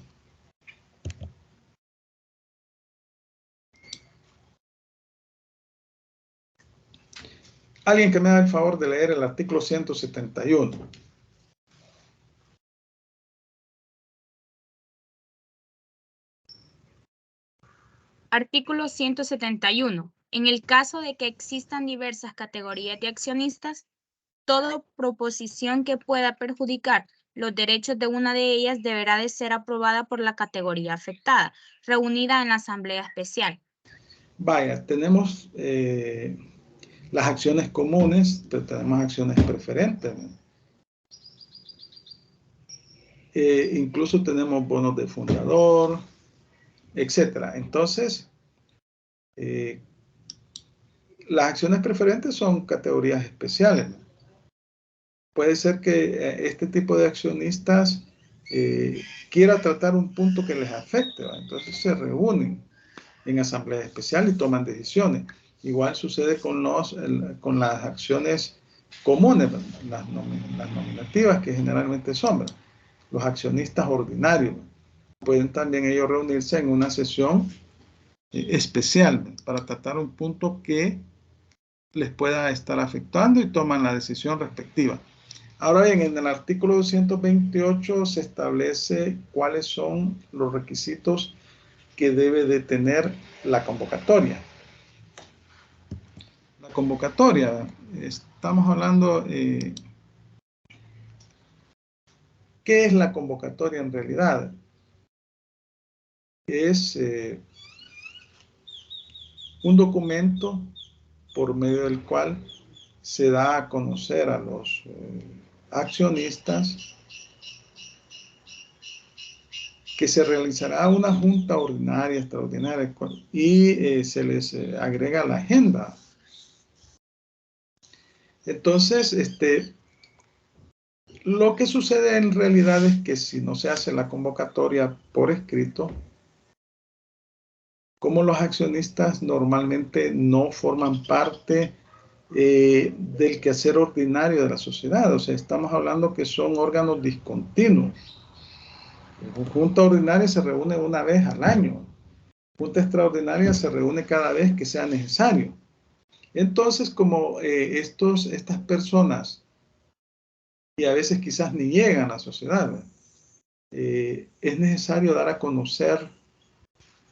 Alguien que me haga el favor de leer el artículo 171. Artículo 171. En el caso de que existan diversas categorías de accionistas, toda proposición que pueda perjudicar los derechos de una de ellas deberá de ser aprobada por la categoría afectada, reunida en la asamblea especial. Vaya, tenemos las acciones comunes, pero tenemos acciones preferentes, ¿no? Incluso tenemos bonos de fundador, etcétera. Entonces, las acciones preferentes son categorías especiales, ¿no? Puede ser que este tipo de accionistas quiera tratar un punto que les afecte, ¿no? Entonces se reúnen en asamblea especial y toman decisiones. Igual sucede con las acciones comunes, ¿no? Las nominativas, que generalmente son, ¿no? Los accionistas ordinarios, ¿no? Pueden también ellos reunirse en una sesión especial, ¿no? Para tratar un punto que les pueda estar afectando y toman la decisión respectiva. Ahora bien, en el artículo 228 se establece cuáles son los requisitos que debe de tener la convocatoria. La convocatoria, estamos hablando, ¿qué es la convocatoria en realidad? Es un documento por medio del cual se da a conocer a los accionistas que se realizará una junta ordinaria, extraordinaria, y se les agrega la agenda. Entonces, lo que sucede en realidad es que si no se hace la convocatoria por escrito, como los accionistas normalmente no forman parte del quehacer ordinario de la sociedad, o sea, estamos hablando que son órganos discontinuos. La junta ordinaria se reúne una vez al año. Junta extraordinaria se reúne cada vez que sea necesario. Entonces, como estas personas, y a veces quizás ni llegan a la sociedad, es necesario dar a conocer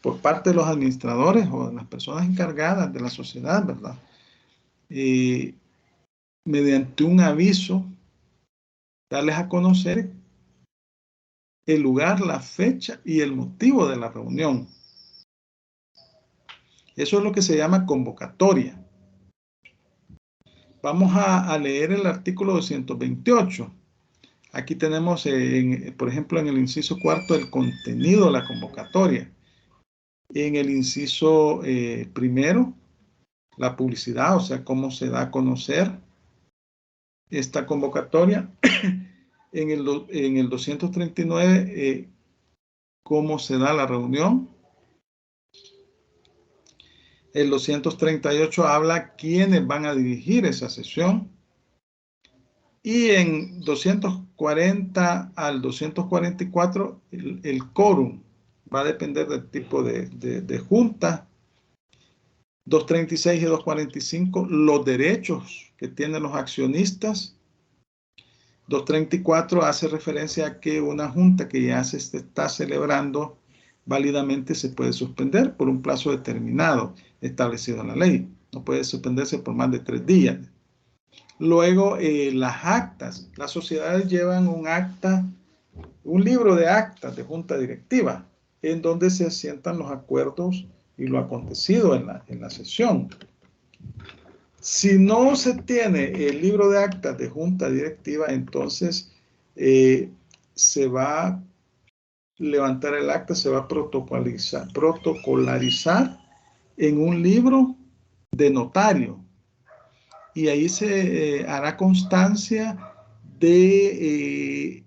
por parte de los administradores o de las personas encargadas de la sociedad, ¿verdad? Mediante un aviso, darles a conocer el lugar, la fecha y el motivo de la reunión. Eso es lo que se llama convocatoria. Vamos a leer el artículo 228. Aquí tenemos, por ejemplo, en el inciso cuarto, el contenido de la convocatoria. En el inciso primero, la publicidad, o sea, cómo se da a conocer esta convocatoria. En el 239, cómo se da la reunión. El 238 habla quiénes van a dirigir esa sesión. Y en 240 al 244, el quórum va a depender del tipo de junta. 236 y 245, los derechos que tienen los accionistas. 234 hace referencia a que una junta que ya se está celebrando válidamente se puede suspender por un plazo determinado establecido en la ley. No puede suspenderse por más de 3 días. Luego, las actas. Las sociedades llevan un acta, un libro de actas de junta directiva, en donde se asientan los acuerdos y lo acontecido en la sesión. Si no se tiene el libro de actas de junta directiva, entonces se va a levantar el acta, se va a protocolarizar en un libro de notario. Y ahí se hará constancia de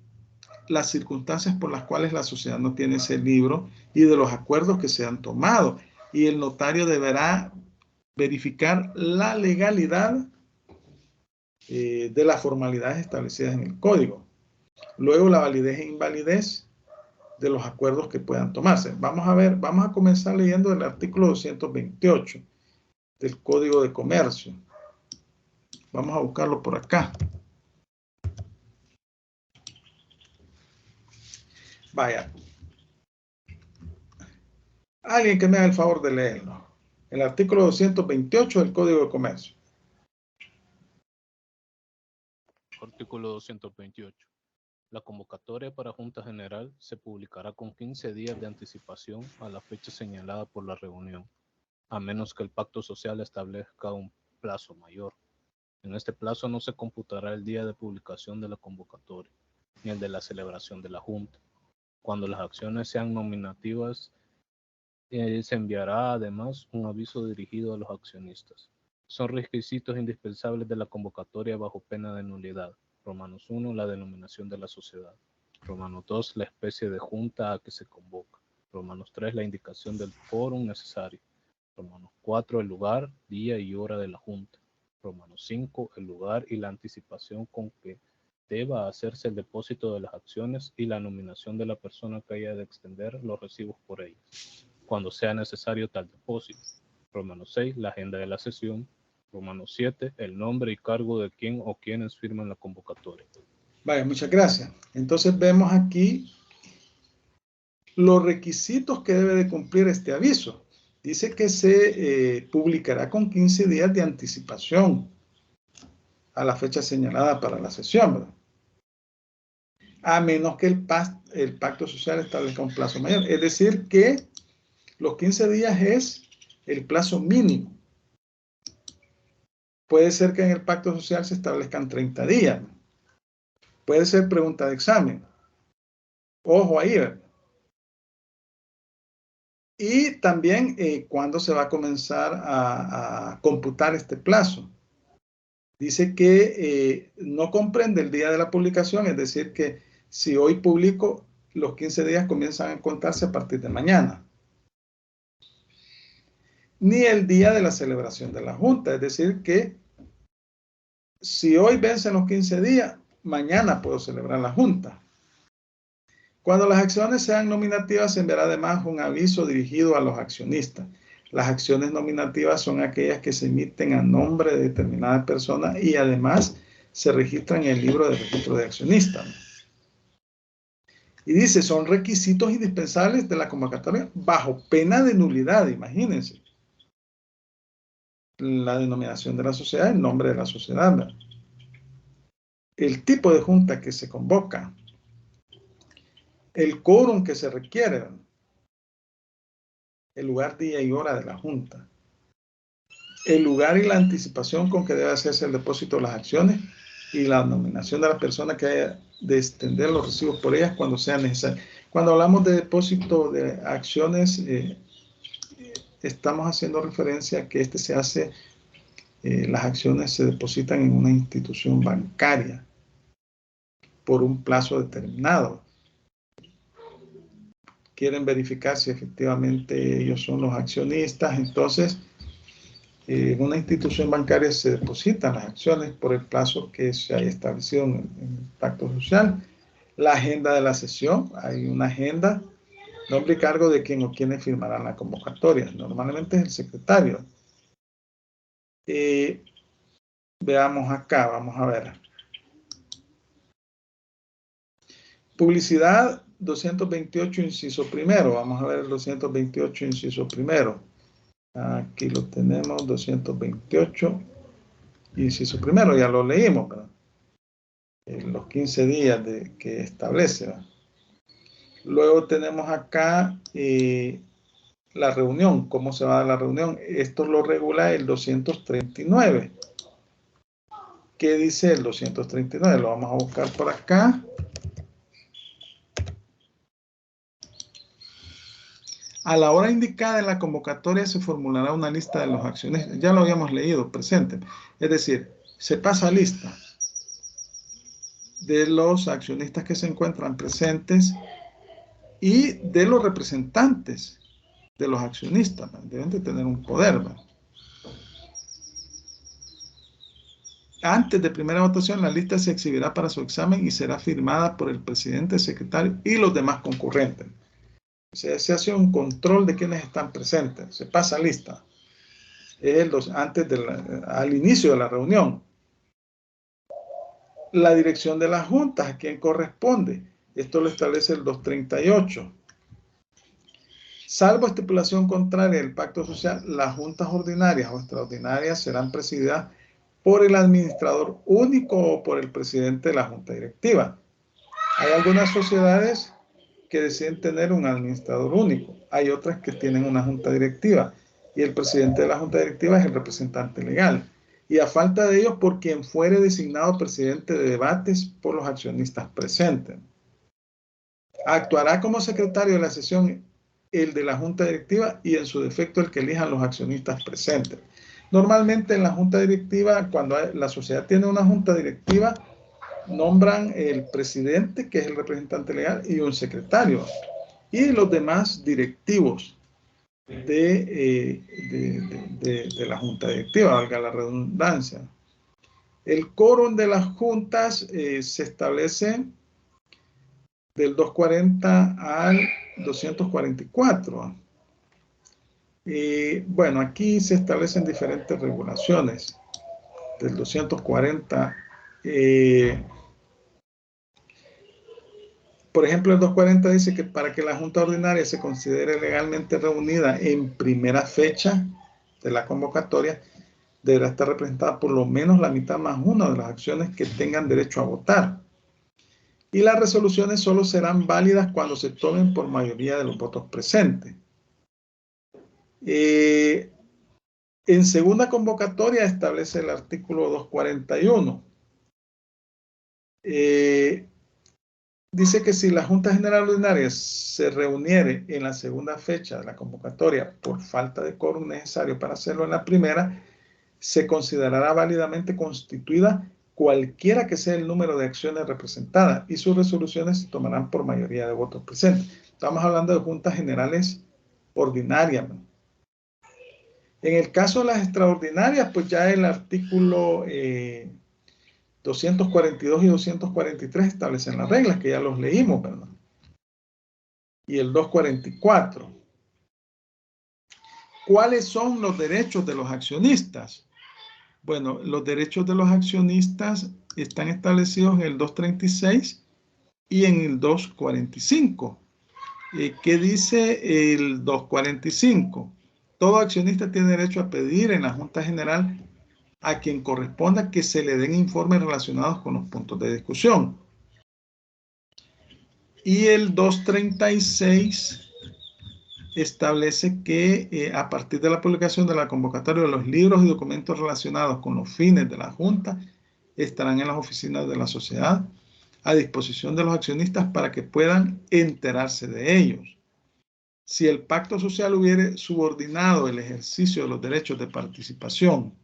las circunstancias por las cuales la sociedad no tiene ese libro y de los acuerdos que se han tomado. Y el notario deberá verificar la legalidad de las formalidades establecidas en el código. Luego, la validez e invalidez de los acuerdos que puedan tomarse. Vamos a comenzar leyendo el artículo 228 del Código de Comercio. Vamos a buscarlo por acá. Vaya. Alguien que me haga el favor de leerlo. El artículo 228 del Código de Comercio. Artículo 228. La convocatoria para Junta General se publicará con 15 días de anticipación a la fecha señalada por la reunión, a menos que el pacto social establezca un plazo mayor. En este plazo no se computará el día de publicación de la convocatoria, ni el de la celebración de la Junta. Cuando las acciones sean nominativas, se enviará además un aviso dirigido a los accionistas. Son requisitos indispensables de la convocatoria bajo pena de nulidad. Romanos 1, la denominación de la sociedad. Romanos 2, la especie de junta a que se convoca. Romanos 3, la indicación del quórum necesario. Romanos 4, el lugar, día y hora de la junta. Romanos 5, el lugar y la anticipación con que deba hacerse el depósito de las acciones y la nominación de la persona que haya de extender los recibos por ellas, cuando sea necesario tal depósito. Romanos 6, la agenda de la sesión. Romanos 7, el nombre y cargo de quien o quienes firman la convocatoria. Vaya, muchas gracias. Entonces vemos aquí los requisitos que debe de cumplir este aviso. Dice que se publicará con 15 días de anticipación a la fecha señalada para la sesión, ¿verdad? A menos que el pacto social establezca un plazo mayor. Es decir, que los 15 días es el plazo mínimo. Puede ser que en el pacto social se establezcan 30 días. Puede ser pregunta de examen. Ojo ahí, ¿verdad? Y también cuándo se va a comenzar a computar este plazo. Dice que no comprende el día de la publicación, es decir, que si hoy publico, los 15 días comienzan a contarse a partir de mañana. Ni el día de la celebración de la Junta, es decir, que si hoy vencen los 15 días, mañana puedo celebrar la Junta. Cuando las acciones sean nominativas, se enviará además un aviso dirigido a los accionistas. Las acciones nominativas son aquellas que se emiten a nombre de determinada persona y además se registran en el libro de registro de accionistas. Y dice, son requisitos indispensables de la convocatoria bajo pena de nulidad, imagínense. La denominación de la sociedad, el nombre de la sociedad, ¿verdad? El tipo de junta que se convoca, el quórum que se requiere, ¿verdad? El lugar, día y hora de la junta, el lugar y la anticipación con que debe hacerse el depósito de las acciones y la nominación de la persona que haya de extender los recibos por ellas cuando sea necesario. Cuando hablamos de depósito de acciones, estamos haciendo referencia a que se hace, las acciones se depositan en una institución bancaria por un plazo determinado. Quieren verificar si efectivamente ellos son los accionistas, entonces en una institución bancaria se depositan las acciones por el plazo que se haya establecido en el pacto social. La agenda de la sesión, hay una agenda, nombre y cargo de quien o quienes firmarán la convocatoria. Normalmente es el secretario. Veamos acá, vamos a ver. Publicidad 228, inciso primero. Vamos a ver el 228, inciso primero. Aquí lo tenemos, 228, inciso primero. Ya lo leímos, ¿verdad? Los 15 días que establece, ¿verdad? Luego tenemos acá la reunión. ¿Cómo se va a dar la reunión? Esto lo regula el 239. ¿Qué dice el 239? Lo vamos a buscar por acá. A la hora indicada en la convocatoria se formulará una lista de los accionistas. Ya lo habíamos leído, presente. Es decir, se pasa lista de los accionistas que se encuentran presentes y de los representantes de los accionistas. Deben de tener un poder, ¿verdad? Antes de primera votación, la lista se exhibirá para su examen y será firmada por el presidente, secretario y los demás concurrentes. Se hace un control de quienes están presentes. Se pasa lista. Al inicio de la reunión. La dirección de las juntas, ¿a quién corresponde? Esto lo establece el 238. Salvo estipulación contraria del pacto social, las juntas ordinarias o extraordinarias serán presididas por el administrador único o por el presidente de la junta directiva. Hay algunas sociedades que deciden tener un administrador único. Hay otras que tienen una junta directiva y el presidente de la junta directiva es el representante legal. Y a falta de ellos, por quien fuere designado presidente de debates por los accionistas presentes. Actuará como secretario de la sesión el de la junta directiva y en su defecto el que elijan los accionistas presentes. Normalmente en la junta directiva, cuando la sociedad tiene una junta directiva, nombran el presidente, que es el representante legal, y un secretario. Y los demás directivos de la junta directiva, valga la redundancia. El quórum de las juntas se establece del 240 al 244. Bueno, aquí se establecen diferentes regulaciones. Del 240 por ejemplo, el 240 dice que para que la junta ordinaria se considere legalmente reunida en primera fecha de la convocatoria, deberá estar representada por lo menos la mitad más una de las acciones que tengan derecho a votar. Y las resoluciones solo serán válidas cuando se tomen por mayoría de los votos presentes. En segunda convocatoria establece el artículo 241. Dice que si la Junta General Ordinaria se reuniere en la segunda fecha de la convocatoria por falta de quórum necesario para hacerlo en la primera, se considerará válidamente constituida cualquiera que sea el número de acciones representadas y sus resoluciones se tomarán por mayoría de votos presentes. Estamos hablando de juntas generales ordinarias, ¿no? En el caso de las extraordinarias, pues ya el artículo 242 y 243 establecen las reglas, que ya los leímos, ¿verdad? Y el 244. ¿Cuáles son los derechos de los accionistas? Bueno, los derechos de los accionistas están establecidos en el 236 y en el 245. ¿Qué dice el 245? Todo accionista tiene derecho a pedir en la Junta General a quien corresponda que se le den informes relacionados con los puntos de discusión. Y el 236 establece que a partir de la publicación de la convocatoria de los libros y documentos relacionados con los fines de la Junta estarán en las oficinas de la sociedad a disposición de los accionistas para que puedan enterarse de ellos. Si el pacto social hubiere subordinado el ejercicio de los derechos de participación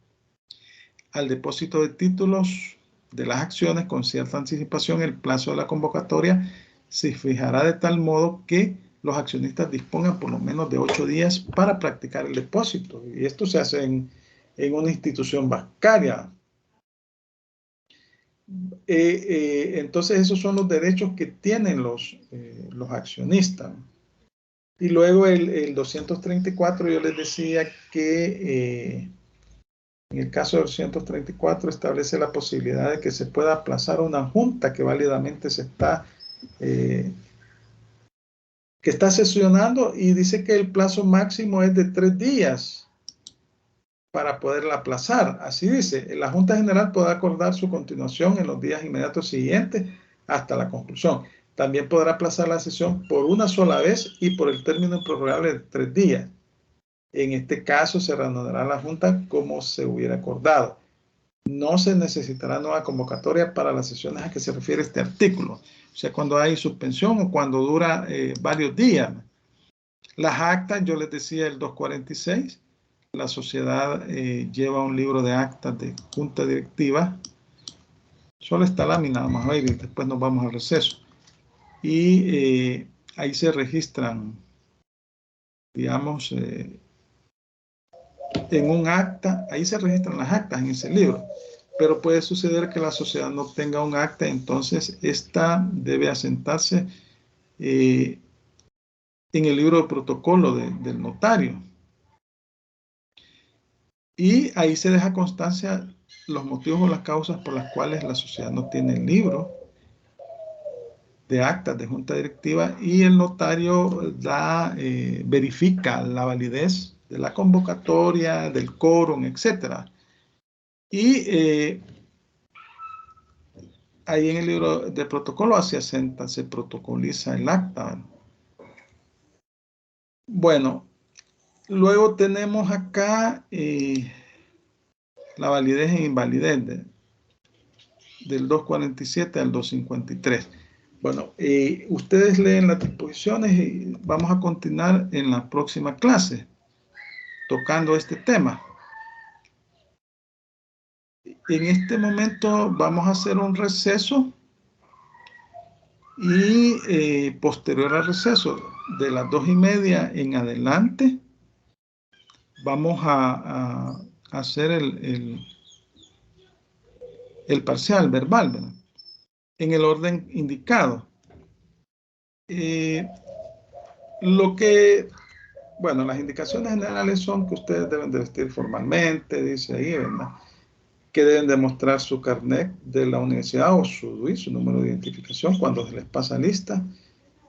al depósito de títulos de las acciones con cierta anticipación, el plazo de la convocatoria se fijará de tal modo que los accionistas dispongan por lo menos de 8 días para practicar el depósito. Y esto se hace en una institución bancaria. Entonces esos son los derechos que tienen los accionistas. Y luego el 234 yo les decía que en el caso del 234 establece la posibilidad de que se pueda aplazar una junta que válidamente se está que está sesionando y dice que el plazo máximo es de 3 días para poderla aplazar. Así dice, la Junta General podrá acordar su continuación en los días inmediatos siguientes hasta la conclusión. También podrá aplazar la sesión por una sola vez y por el término improrrogable de 3 días. En este caso se reanudará la Junta como se hubiera acordado. No se necesitará nueva convocatoria para las sesiones a que se refiere este artículo. O sea, cuando hay suspensión o cuando dura varios días. Las actas, yo les decía el 246, la sociedad lleva un libro de actas de junta directiva. Solo esta lámina, vamos a ver, y después nos vamos al receso. Y ahí se registran, digamos, en un acta, ahí se registran las actas en ese libro. Pero puede suceder que la sociedad no tenga un acta, entonces esta debe asentarse en el libro de protocolo del notario. Y ahí se deja constancia los motivos o las causas por las cuales la sociedad no tiene el libro de actas de junta directiva y el notario verifica la validez de la convocatoria, del quórum, etc. Y ahí en el libro de protocolo se asenta, se protocoliza el acta. Bueno, luego tenemos acá la validez e invalidez del 247 al 253. Bueno, ustedes leen las disposiciones y vamos a continuar en la próxima clase tocando este tema. En este momento vamos a hacer un receso y posterior al receso de las 2:30 en adelante vamos a hacer el parcial verbal, ¿verdad? En el orden indicado. Bueno, las indicaciones generales son que ustedes deben de vestir formalmente, dice ahí, ¿verdad? Que deben demostrar su carnet de la universidad o su DUI, su número de identificación cuando se les pasa lista.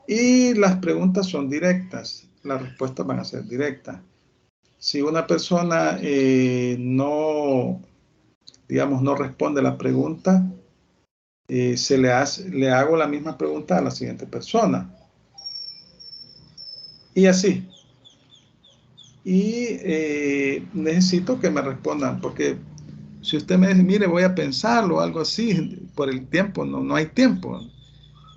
Y las preguntas son directas, las respuestas van a ser directas. Si una persona no responde la pregunta, le hago la misma pregunta a la siguiente persona. Y así. Y necesito que me respondan, porque si usted me dice, mire, voy a pensarlo o algo así, por el tiempo, no hay tiempo.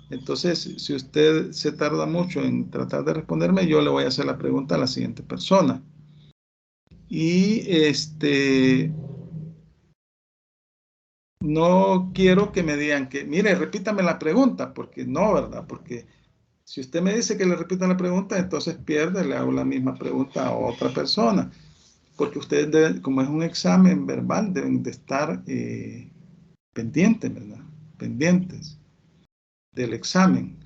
Entonces, si usted se tarda mucho en tratar de responderme, yo le voy a hacer la pregunta a la siguiente persona. Y no quiero que me digan que, mire, repítame la pregunta, porque no, ¿verdad? Porque si usted me dice que le repita la pregunta, entonces pierde, le hago la misma pregunta a otra persona. Porque ustedes deben, como es un examen verbal, deben de estar pendientes, ¿verdad? Pendientes del examen.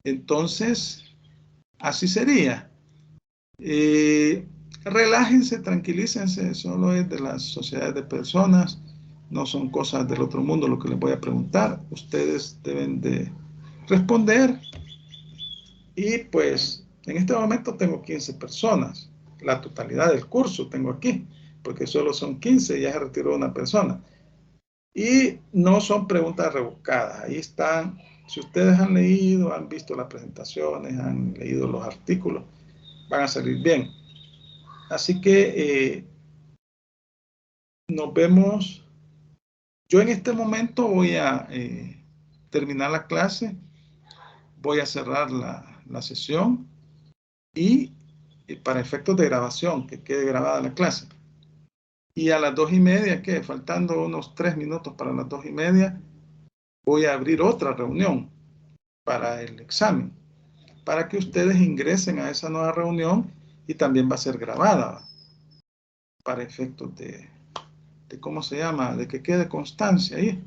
Entonces, así sería. Relájense, tranquilícense, solo es de las sociedades de personas, no son cosas del otro mundo lo que les voy a preguntar. Ustedes deben de responder. Y pues, en este momento tengo 15 personas. La totalidad del curso tengo aquí, porque solo son 15 y ya se retiró una persona. Y no son preguntas rebuscadas. Ahí están, si ustedes han leído, han visto las presentaciones, han leído los artículos, van a salir bien. Así que nos vemos. Yo en este momento voy a terminar la clase, voy a cerrar la sesión y para efectos de grabación, que quede grabada la clase. Y a las 2:30, que faltando unos 3 minutos para las 2:30, voy a abrir otra reunión para el examen, para que ustedes ingresen a esa nueva reunión y también va a ser grabada para efectos de ¿cómo se llama? De que quede constancia ahí.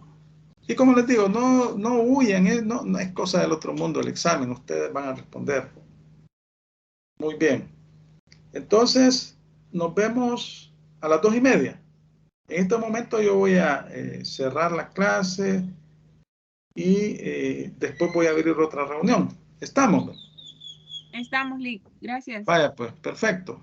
Y como les digo, no huyan, no es cosa del otro mundo el examen, ustedes van a responder. Muy bien. Entonces, nos vemos a las 2:30. En este momento yo voy a cerrar la clase, y después voy a abrir otra reunión. ¿Estamos? Estamos, Lick. Gracias. Vaya, pues, perfecto.